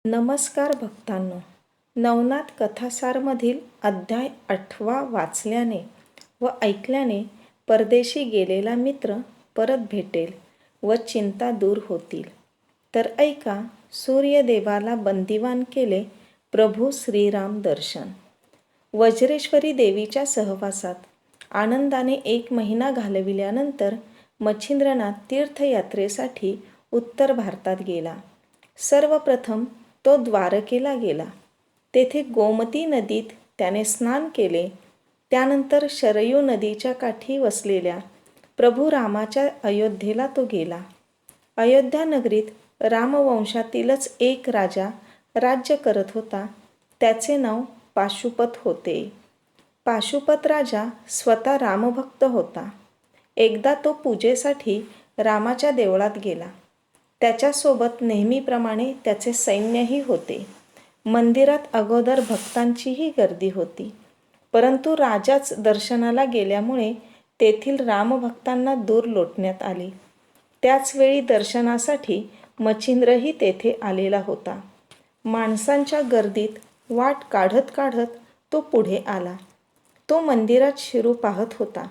नमस्कार भक्तांनो. नवनाथ कथासारमधील अध्याय 8 वाचल्याने व ऐकल्याने परदेशी गेलेला मित्र परत भेटेल व चिंता दूर होतील. तर ऐका, सूर्यदेवाला बंदिवान केले प्रभू श्रीराम दर्शन. वज्रेश्वरी देवीच्या सहवासात आनंदाने 1 महिना घालविल्यानंतर मच्छिंद्रनाथ तीर्थयात्रेसाठी उत्तर भारतात गेला. सर्वप्रथम तो द्वारकेला गेला. तेथे गोमती नदीत त्याने स्नान केले. त्यानंतर शरयू नदीच्या काठी वसलेल्या प्रभू रामाच्या अयोध्येला तो गेला. अयोध्या नगरीत रामवंशातीलच एक राजा राज्य करत होता. त्याचे नाव पाशुपत होते. पाशुपत राजा स्वतः रामभक्त होता. एकदा तो पूजेसाठी रामाच्या देवळात गेला. त्याच्यासोबत नेहमीप्रमाणे त्याचे सैन्यही होते. मंदिरात अगोदर भक्तांचीही गर्दी होती. परंतु राजाच दर्शनाला गेल्यामुळे तेथील रामभक्तांना दूर लोटण्यात आले. त्याचवेळी दर्शनासाठी मच्छिंद्रही तेथे आलेला होता. माणसांच्या गर्दीत वाट काढत काढत तो पुढे आला. तो मंदिरात शिरू पाहत होता,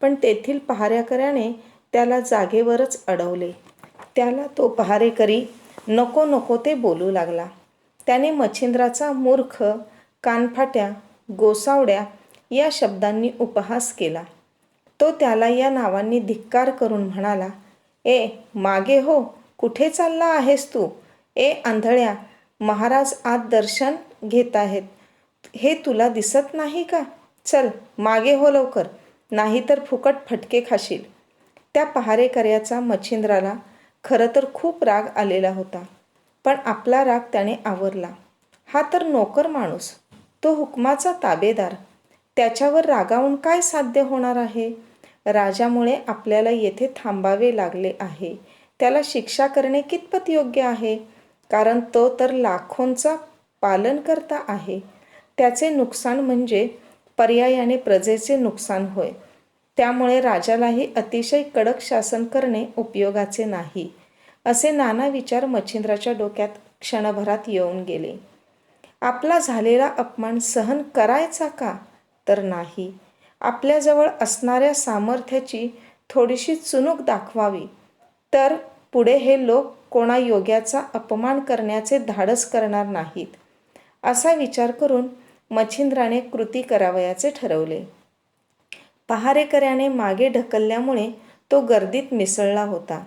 पण तेथील पहारेकऱ्याने त्याला जागेवरच अडवले. त्याला तो पहारेकरी नको नको ते बोलू लागला. त्याने मच्छिंद्राचा मूर्ख, कानफाट्या, गोसावड्या या शब्दांनी उपहास केला. तो त्याला या नावांनी धिक्कार करून म्हणाला, "ए मागे हो, कुठे चालला आहेस तू? ए आंधळ्या, महाराज आत दर्शन घेत आहेत, हे तुला दिसत नाही का? चल मागे हो लवकर, नाहीतर फुकट फटके खाशील." त्या पहारेकऱ्याचा मच्छिंद्राला खरं तर खूप राग आलेला होता, पण आपला राग त्याने आवरला. हा तर नोकर माणूस, तो हुकमाचा ताबेदार, त्याच्यावर रागावून काय साध्य होणार आहे? राजामुळे आपल्याला येथे थांबावे लागले आहे, त्याला शिक्षा करणे कितपत योग्य आहे? कारण तो तर लाखोंचा पालनकर्ता आहे. त्याचे नुकसान म्हणजे पर्यायाने प्रजेचे नुकसान होय. त्यामुळे राजालाही अतिशय कडक शासन करणे उपयोगाचे नाही, असे नाना विचार मच्छिंद्राच्या डोक्यात क्षणभरात येऊन गेले. आपला झालेला अपमान सहन करायचा का? तर नाही. आपल्याजवळ असणाऱ्या सामर्थ्याची थोडीशी चुणूक दाखवावी, तर पुढे हे लोक कोणा योग्याचा अपमान करण्याचे धाडस करणार नाहीत, असा विचार करून मच्छिंद्राने कृती करावयाचे ठरवले. पहारेकऱ्याने मागे ढकलल्यामुळे तो गर्दीत मिसळला होता.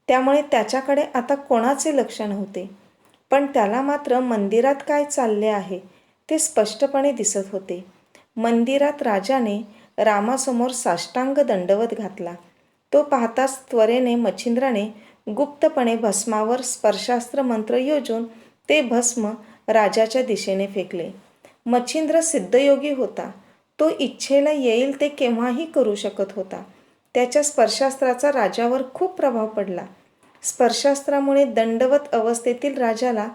त्यामुळे त्याच्याकडे आता कोणाचे लक्ष नव्हते. पण त्याला मात्र मंदिरात काय चालले आहे ते स्पष्टपणे दिसत होते. मंदिरात राजाने रामासमोर साष्टांग दंडवत घातला. तो पाहताच त्वरेने मच्छिंद्राने गुप्तपणे भस्मावर स्पर्शास्त्र मंत्र योजून ते भस्म राजाच्या दिशेने फेकले. मच्छिंद्र सिद्धयोगी होता. तो इच्छेला येईल ते केव्हाही करू शकत होता. त्याच्या स्पर्शास्त्राचा राजावर खूप प्रभाव पडला. स्पर्शास्त्रामुळे दंडवत अवस्थेतील राजाला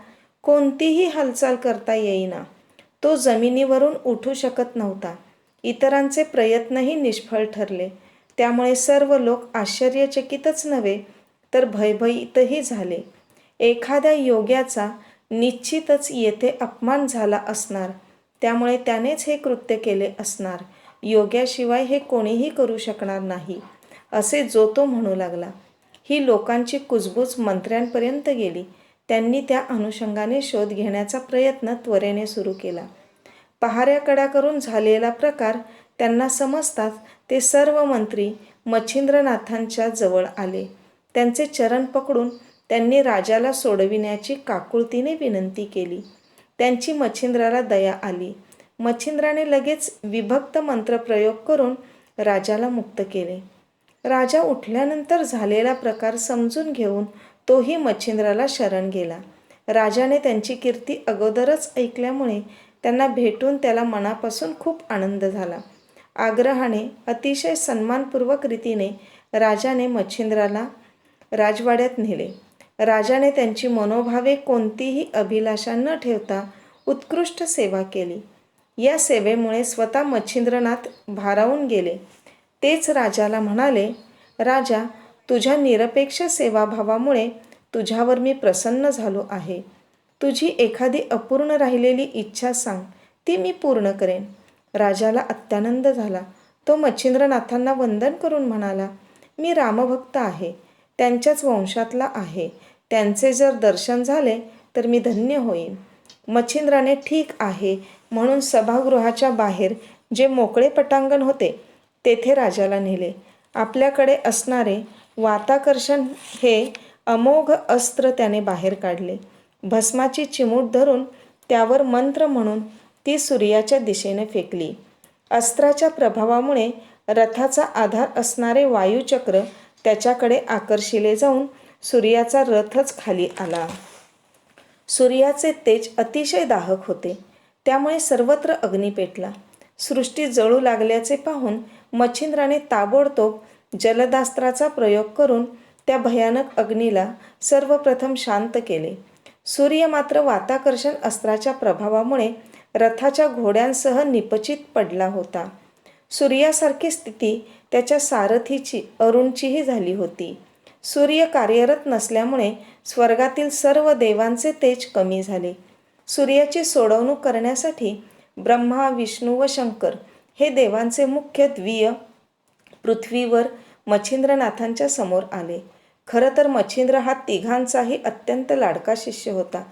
कोणतीही हालचाल करता येईना. तो जमिनीवरून उठू शकत नव्हता. इतरांचे प्रयत्नही निष्फळ ठरले. त्यामुळे सर्व लोक आश्चर्यचकितच नव्हे तर भयभीतही झाले. एखाद्या योग्याचा निश्चितच येथे अपमान झाला असणार, त्यामुळे त्यानेच हे कृत्य केले असणार. योग्याशिवाय हे कोणीही करू शकणार नाही, असे जो तो म्हणू लागला. ही लोकांची कुजबूज मंत्र्यांपर्यंत गेली. त्यांनी त्या अनुषंगाने शोध घेण्याचा प्रयत्न त्वरेने सुरू केला. पहाऱ्याकड्याकडून झालेला प्रकार त्यांना समजताच ते सर्व मंत्री मच्छिंद्रनाथांच्या जवळ आले. त्यांचे चरण पकडून त्यांनी राजाला सोडविण्याची काकुळतीने विनंती केली. त्यांची मच्छिंद्राला दया आली. मच्छिंद्राने लगेच विभक्त मंत्रप्रयोग करून राजाला मुक्त केले. राजा उठल्यानंतर झालेला प्रकार समजून घेऊन तोही मच्छिंद्राला शरण गेला. राजाने त्यांची कीर्ती अगोदरच ऐकल्यामुळे त्यांना भेटून त्याला मनापासून खूप आनंद झाला. आग्रहाने, अतिशय सन्मानपूर्वक रीतीने राजाने मच्छिंद्राला राजवाड्यात नेले. राजाने त्यांची मनोभावे कोणतीही अभिलाषा न ठेवता उत्कृष्ट सेवा केली. या सेवेमुळे स्वतः मच्छिंद्रनाथ भारावून गेले. तेच राजाला म्हणाले, "राजा, तुझ्या निरपेक्ष सेवाभावामुळे तुझ्यावर मी प्रसन्न झालो आहे. तुझी एखादी अपूर्ण राहिलेली इच्छा सांग, ती मी पूर्ण करेन. राजाला अत्यानंद झाला. तो मच्छिंद्रनाथांना वंदन करून म्हणाला, मी रामभक्त आहे, त्यांच्याच वंशातला आहे. त्यांचे जर दर्शन झाले तर मी धन्य होईन. मच्छिंद्राने ठीक आहे म्हणून सभागृहाच्या बाहेर जे मोकळे पटांगण होते तेथे राजाला नेले. आपल्याकडे असणारे वाताकर्षण हे अमोघ अस्त्र त्याने बाहेर काढले. भस्माची चिमूट धरून त्यावर मंत्र म्हणून ती सूर्याच्या दिशेने फेकली. अस्त्राच्या प्रभावामुळे रथाचा आधार असणारे वायुचक्र त्याच्याकडे आकर्षिले जाऊन सूर्याचा रथच खाली आला. सूर्याचे तेज अतिशय दाहक होते, त्यामुळे सर्वत्र अग्नी पेटला. सृष्टी जळू लागल्याचे पाहून मच्छिंद्राने ताबडतोब जलदास्त्राचा प्रयोग करून त्या भयानक अग्नीला सर्वप्रथम शांत केले. सूर्य मात्र वाताकर्षण अस्त्राच्या प्रभावामुळे रथाच्या घोड्यांसह निपचित पडला होता. सूर्यासारखी स्थिती त्याच्या सारथीची अरुणचीही झाली होती. सूर्य कार्यरत नसल्यामुळे स्वर्गातील सर्व देवांचे तेज कमी झाले. सूर्याची सोडवणूक करण्यासाठी ब्रह्मा, विष्णू व शंकर हे देवांचे मुख्य द्विय पृथ्वीवर मच्छिंद्रनाथांच्या समोर आले. खरं तर मच्छिंद्र हा तिघांचाही अत्यंत लाडका शिष्य होता,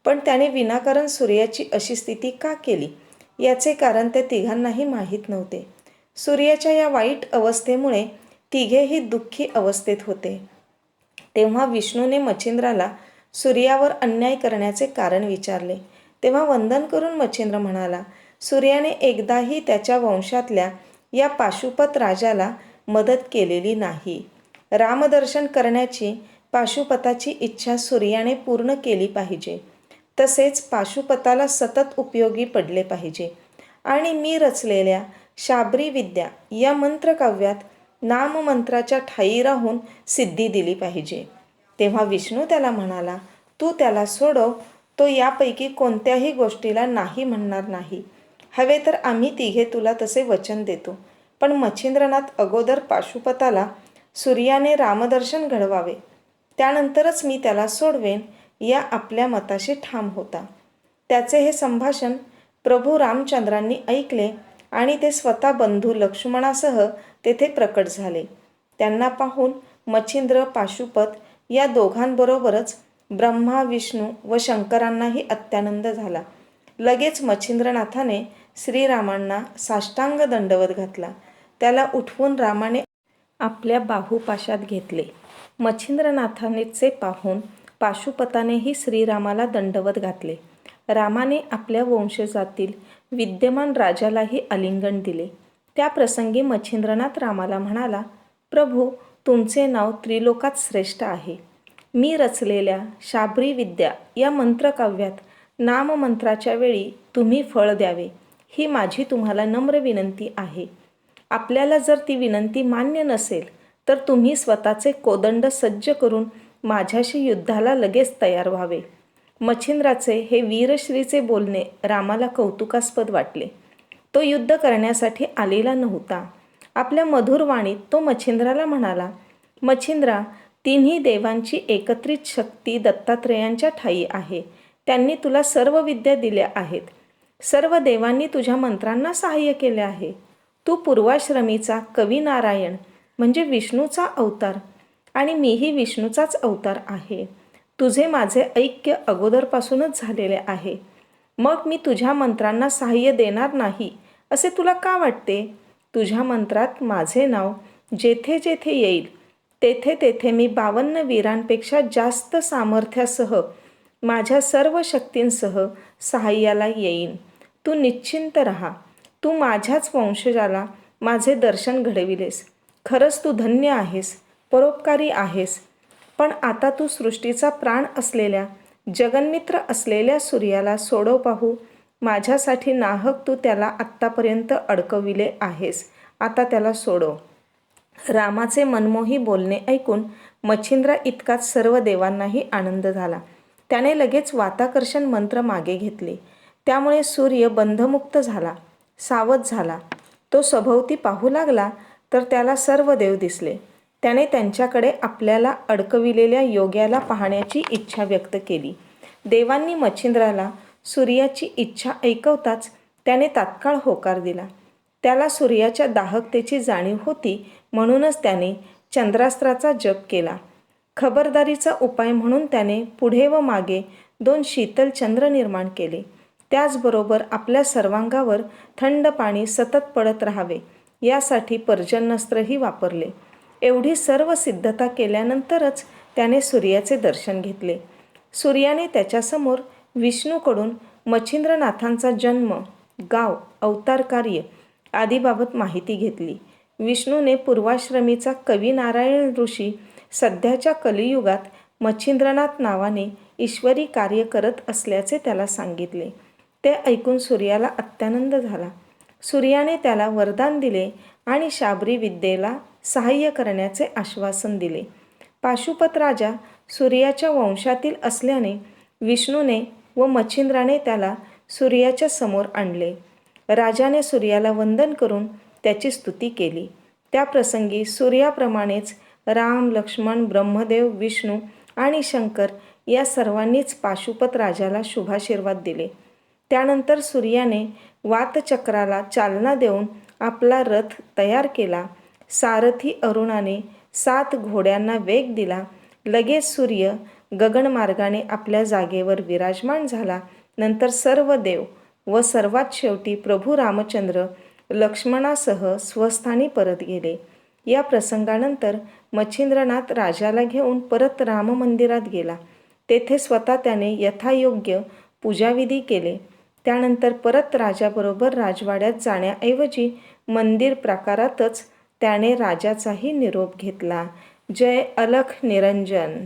पण त्याने विनाकारण सूर्याची अशी स्थिती का केली याचे कारण त्या तिघांनाही माहीत नव्हते. सूर्याच्या या वाईट अवस्थेमुळे तिघेही दुःखी अवस्थेत होते. तेव्हा विष्णूने मच्छिंद्राला सूर्यावर अन्याय करण्याचे कारण विचारले. तेव्हा वंदन करून मच्छिंद्र म्हणाला, सूर्याने एकदाही त्याच्या वंशातल्या या पाशुपत राजाला मदत केलेली नाही. रामदर्शन करण्याची पाशुपताची इच्छा सूर्याने पूर्ण केली पाहिजे. तसेच पाशुपताला सतत उपयोगी पडले पाहिजे आणि मी रचलेल्या शाबरी विद्या या मंत्रकाव्यात नाममंत्राच्या ठायी राहून सिद्धी दिली पाहिजे. तेव्हा विष्णू त्याला म्हणाला, तू त्याला सोडव, तो यापैकी कोणत्याही गोष्टीला नाही म्हणणार नाही. हवे तर आम्ही तिघे तुला तसे वचन देतो, पण मच्छिंद्रनाथ अगोदर पाशुपताला सूर्याने रामदर्शन घडवावे, त्यानंतरच मी त्याला सोडवेन या आपल्या मताशी ठाम होता. त्याचे हे संभाषण प्रभू रामचंद्रांनी ऐकले आणि ते स्वतः बंधू लक्ष्मणासह तेथे प्रकट झाले. त्यांना पाहून मच्छिंद्र, पाशुपत या दोघांबरोबरच ब्रह्मा, विष्णू व शंकरांनाही अत्यानंद झाला. लगेच मच्छिंद्रनाथाने श्रीरामांना साष्टांग दंडवत घातला. त्याला उठवून रामाने आपल्या बाहुपाशात घेतले. मच्छिंद्रनाथानेचे पाहून पाशुपतानेही श्रीरामाला दंडवत घातले. रामाने आपल्या वंशजातील विद्यमान राजालाही आलिंगन दिले. त्या प्रसंगी मच्छिंद्रनाथ रामाला म्हणाला, प्रभू, तुमचे नाव त्रिलोकात श्रेष्ठ आहे. मी रचलेल्या शाबरी विद्या या मंत्रकाव्यात नाममंत्राच्या वेळी तुम्ही फळ द्यावे ही माझी तुम्हाला नम्र विनंती आहे. आपल्याला जर ती विनंती मान्य नसेल तर तुम्ही स्वतःचे कोदंड सज्ज करून माझ्याशी युद्धाला लगेच तयार व्हावे. मच्छिंद्राचे हे वीरश्रीचे बोलणे रामाला कौतुकास्पद वाटले. तो युद्ध करण्यासाठी आलेला नव्हता. आपल्या मधुर वाणीत तो मच्छिंद्राला म्हणाला, मच्छिंद्रा, तिन्ही देवांची एकत्रित शक्ती दत्तात्रेयांच्या ठायी आहे. त्यांनी तुला सर्व विद्या दिल्या आहेत. सर्व देवांनी तुझ्या मंत्रांना सहाय्य केले आहे. तू पूर्वाश्रमीचा कवी नारायण म्हणजे विष्णूचा अवतार आणि मीही विष्णूचाच अवतार आहे. तुझे माझे ऐक्य अगोदरपासूनच झालेले आहे. मग मी तुझ्या मंत्रांना सहाय्य देणार नाही असे तुला का वाटते? तुझ्या मंत्रात माझे नाव जेथे जेथे येईल तेथे तेथे मी 52 वीरांपेक्षा जास्त सामर्थ्यासह माझ्या सर्व शक्तींसह सहाय्याला येईन. तू निश्चिंत राहा. तू माझ्याच वंशजाला माझे दर्शन घडविलेस. खरंच तू धन्य आहेस, परोपकारी आहेस. पण आता तू सृष्टीचा प्राण असलेल्या, जगन्मित्र असलेल्या सूर्याला सोडव पाहू. माझ्यासाठी नाहक तू त्याला आत्तापर्यंत अडकविले आहेस. आता त्याला सोडव. रामाचे मनमोही बोलणे ऐकून मच्छिंद्रा इतकाच सर्व देवांनाही आनंद झाला. त्याने लगेच वाताकर्षण मंत्र मागे घेतले. त्यामुळे सूर्य बंधमुक्त झाला, सावध झाला. तो सभोवती पाहू लागला तर त्याला सर्व देव दिसले. त्याने त्यांच्याकडे आपल्याला अडकविलेल्या योग्याला पाहण्याची इच्छा व्यक्त केली. देवांनी मच्छिंद्राला सूर्याची इच्छा ऐकवताच त्याने तात्काळ होकार दिला. त्याला सूर्याच्या दाहकतेची जाणीव होती, म्हणूनच त्याने चंद्रास्त्राचा जप केला. खबरदारीचा उपाय म्हणून त्याने पुढे व मागे 2 शीतल चंद्र निर्माण केले. त्याचबरोबर आपल्या सर्वांगावर थंड पाणी सतत पडत राहावे यासाठी पर्जन्यस्त्रही वापरले. एवढी सर्व सिद्धता केल्यानंतरच त्याने सूर्याचे दर्शन घेतले. सूर्याने त्याच्यासमोर विष्णूकडून मच्छिंद्रनाथांचा जन्म, गाव, अवतार कार्य आदीबाबत माहिती घेतली. विष्णूने पूर्वाश्रमीचा कवी नारायण ऋषी सध्याच्या कलियुगात मच्छिंद्रनाथ नावाने ईश्वरी कार्य करत असल्याचे त्याला सांगितले. ते ऐकून सूर्याला अत्यानंद झाला. सूर्याने त्याला वरदान दिले आणि शाबरी विद्येला सहाय्य करण्याचे आश्वासन दिले. पाशुपत राजा सूर्याच्या वंशातील असल्याने विष्णूने व मच्छिंद्राने त्याला सूर्याच्या समोर आणले. राजाने सूर्याला वंदन करून त्याची स्तुती केली. त्या प्रसंगी सूर्याप्रमाणेच राम, लक्ष्मण, ब्रह्मदेव, विष्णू आणि शंकर या सर्वांनीच पाशुपत राजाला शुभाशीर्वाद दिले. त्यानंतर सूर्याने वातचक्राला चालना देऊन आपला रथ तयार केला. सारथी अरुणाने 7 घोड्यांना वेग दिला. लगेच सूर्य गगनमार्गाने आपल्या जागेवर विराजमान झाला. नंतर सर्व देव व सर्वात शेवटी प्रभू रामचंद्र लक्ष्मणासह स्वस्थानी परत गेले. या प्रसंगानंतर मच्छिंद्रनाथ राजाला घेऊन परत राम मंदिरात गेला. तेथे स्वतः त्याने यथायोग्य पूजाविधी केले. त्यानंतर परत राजाबरोबर राजवाड्यात जाण्याऐवजी मंदिर प्राकारातच त्याने राजाचाही निरोप घेतला. जय अलख निरंजन.